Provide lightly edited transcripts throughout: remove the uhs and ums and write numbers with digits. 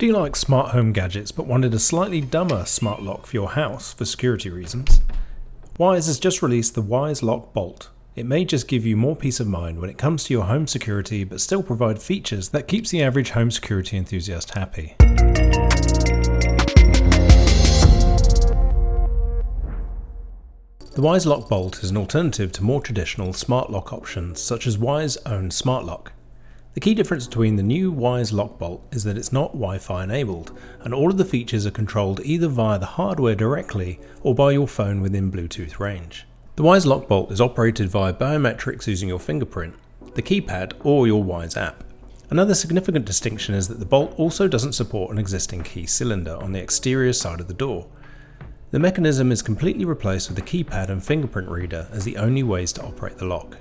Do you like smart home gadgets but wanted a slightly dumber smart lock for your house for security reasons? Wyze has just released the Wyze Lock Bolt. It may just give you more peace of mind when it comes to your home security but still provide features that keeps the average home security enthusiast happy. The Wyze Lock Bolt is an alternative to more traditional smart lock options such as Wyze's own smart lock. The key difference between the new Wyze Lock Bolt is that it's not Wi-Fi enabled, and all of the features are controlled either via the hardware directly or by your phone within Bluetooth range. The Wyze Lock Bolt is operated via biometrics using your fingerprint, the keypad or your Wyze app. Another significant distinction is that the Bolt also doesn't support an existing key cylinder on the exterior side of the door. The mechanism is completely replaced with the keypad and fingerprint reader as the only ways to operate the lock.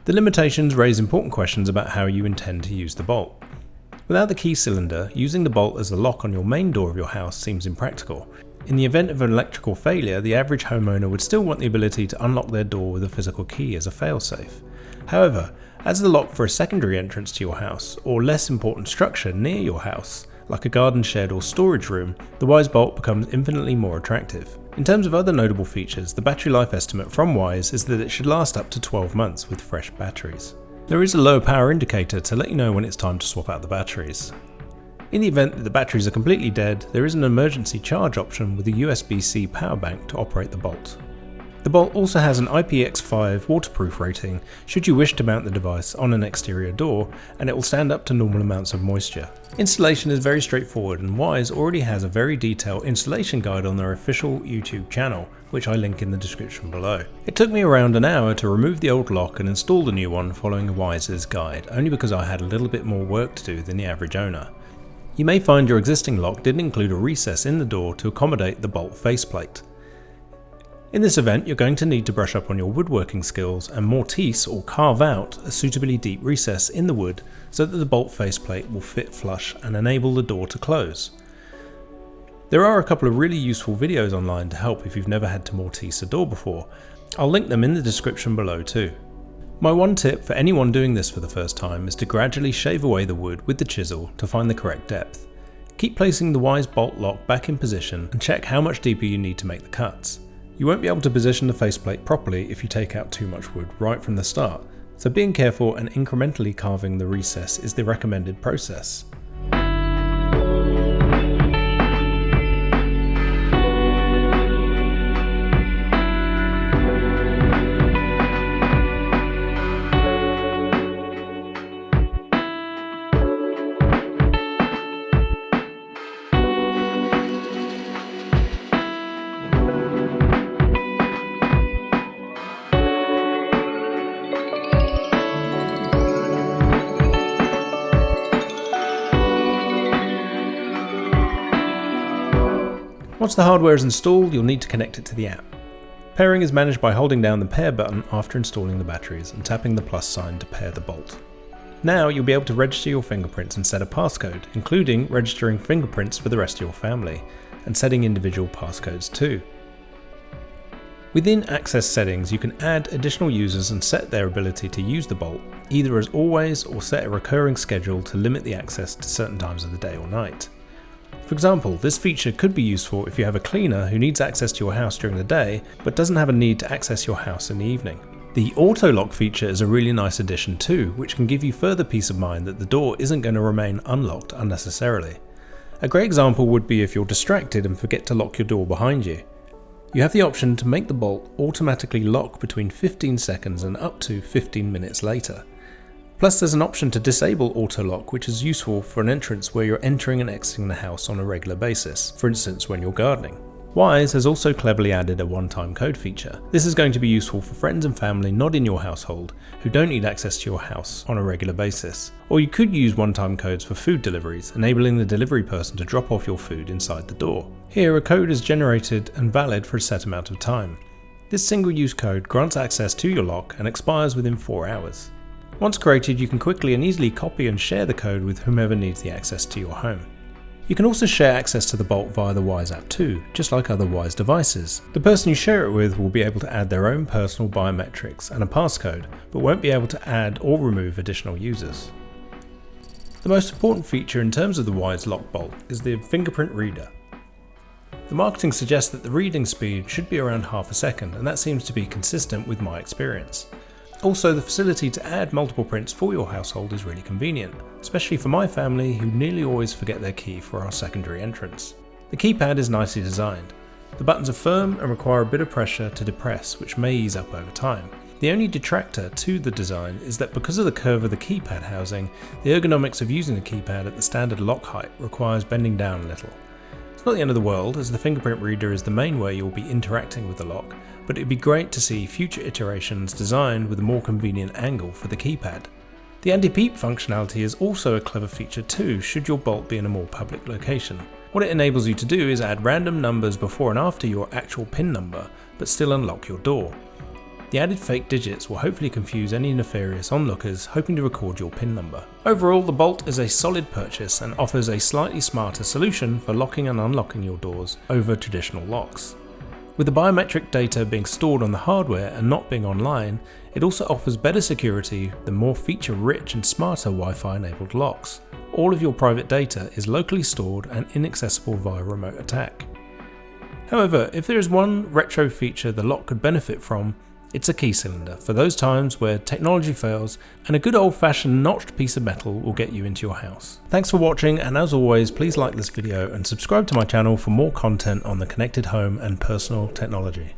The limitations raise important questions about how you intend to use the bolt. Without the key cylinder, using the bolt as the lock on your main door of your house seems impractical. In the event of an electrical failure, the average homeowner would still want the ability to unlock their door with a physical key as a failsafe. However, as the lock for a secondary entrance to your house, or less important structure near your house, like a garden shed or storage room, the Wyze Bolt becomes infinitely more attractive. In terms of other notable features, the battery life estimate from Wyze is that it should last up to 12 months with fresh batteries. There is a low power indicator to let you know when it's time to swap out the batteries. In the event that the batteries are completely dead, there is an emergency charge option with a USB-C power bank to operate the Bolt. The Bolt also has an IPX5 waterproof rating should you wish to mount the device on an exterior door, and it will stand up to normal amounts of moisture. Installation is very straightforward, and Wyze already has a very detailed installation guide on their official YouTube channel, which I link in the description below. It took me around an hour to remove the old lock and install the new one following Wyze's guide, only because I had a little bit more work to do than the average owner. You may find your existing lock didn't include a recess in the door to accommodate the Bolt faceplate. In this event, you're going to need to brush up on your woodworking skills and mortise or carve out a suitably deep recess in the wood so that the bolt faceplate will fit flush and enable the door to close. There are a couple of really useful videos online to help if you've never had to mortise a door before. I'll link them in the description below too. My one tip for anyone doing this for the first time is to gradually shave away the wood with the chisel to find the correct depth. Keep placing the Wyze Bolt lock back in position and check how much deeper you need to make the cuts. You won't be able to position the faceplate properly if you take out too much wood right from the start, so being careful and incrementally carving the recess is the recommended process. Once the hardware is installed, you'll need to connect it to the app. Pairing is managed by holding down the pair button after installing the batteries and tapping the plus sign to pair the bolt. Now you'll be able to register your fingerprints and set a passcode, including registering fingerprints for the rest of your family, and setting individual passcodes too. Within Access Settings, you can add additional users and set their ability to use the bolt, either as always or set a recurring schedule to limit the access to certain times of the day or night. For example, this feature could be useful if you have a cleaner who needs access to your house during the day but doesn't have a need to access your house in the evening. The auto lock feature is a really nice addition too, which can give you further peace of mind that the door isn't going to remain unlocked unnecessarily. A great example would be if you're distracted and forget to lock your door behind you. You have the option to make the bolt automatically lock between 15 seconds and up to 15 minutes later. Plus, there's an option to disable auto lock, which is useful for an entrance where you're entering and exiting the house on a regular basis, for instance when you're gardening. Wyze has also cleverly added a one-time code feature. This is going to be useful for friends and family not in your household who don't need access to your house on a regular basis. Or you could use one-time codes for food deliveries, enabling the delivery person to drop off your food inside the door. Here, a code is generated and valid for a set amount of time. This single-use code grants access to your lock and expires within 4 hours. Once created, you can quickly and easily copy and share the code with whomever needs the access to your home. You can also share access to the Bolt via the Wyze app too, just like other Wyze devices. The person you share it with will be able to add their own personal biometrics and a passcode, but won't be able to add or remove additional users. The most important feature in terms of the Wyze Lock Bolt is the fingerprint reader. The marketing suggests that the reading speed should be around half a second, and that seems to be consistent with my experience. Also, the facility to add multiple prints for your household is really convenient, especially for my family who nearly always forget their key for our secondary entrance. The keypad is nicely designed. The buttons are firm and require a bit of pressure to depress, which may ease up over time. The only detractor to the design is that because of the curve of the keypad housing, the ergonomics of using the keypad at the standard lock height requires bending down a little. It's not the end of the world, as the fingerprint reader is the main way you'll be interacting with the lock, but it'd be great to see future iterations designed with a more convenient angle for the keypad. The anti-peep functionality is also a clever feature too, should your bolt be in a more public location. What it enables you to do is add random numbers before and after your actual PIN number, but still unlock your door. The added fake digits will hopefully confuse any nefarious onlookers hoping to record your PIN number. Overall, the Bolt is a solid purchase and offers a slightly smarter solution for locking and unlocking your doors over traditional locks. With the biometric data being stored on the hardware and not being online, it also offers better security than more feature-rich and smarter Wi-Fi enabled locks. All of your private data is locally stored and inaccessible via remote attack. However, if there is one retro feature the lock could benefit from, it's a key cylinder for those times where technology fails and a good old-fashioned notched piece of metal will get you into your house. Thanks for watching, and as always, please like this video and subscribe to my channel for more content on the connected home and personal technology.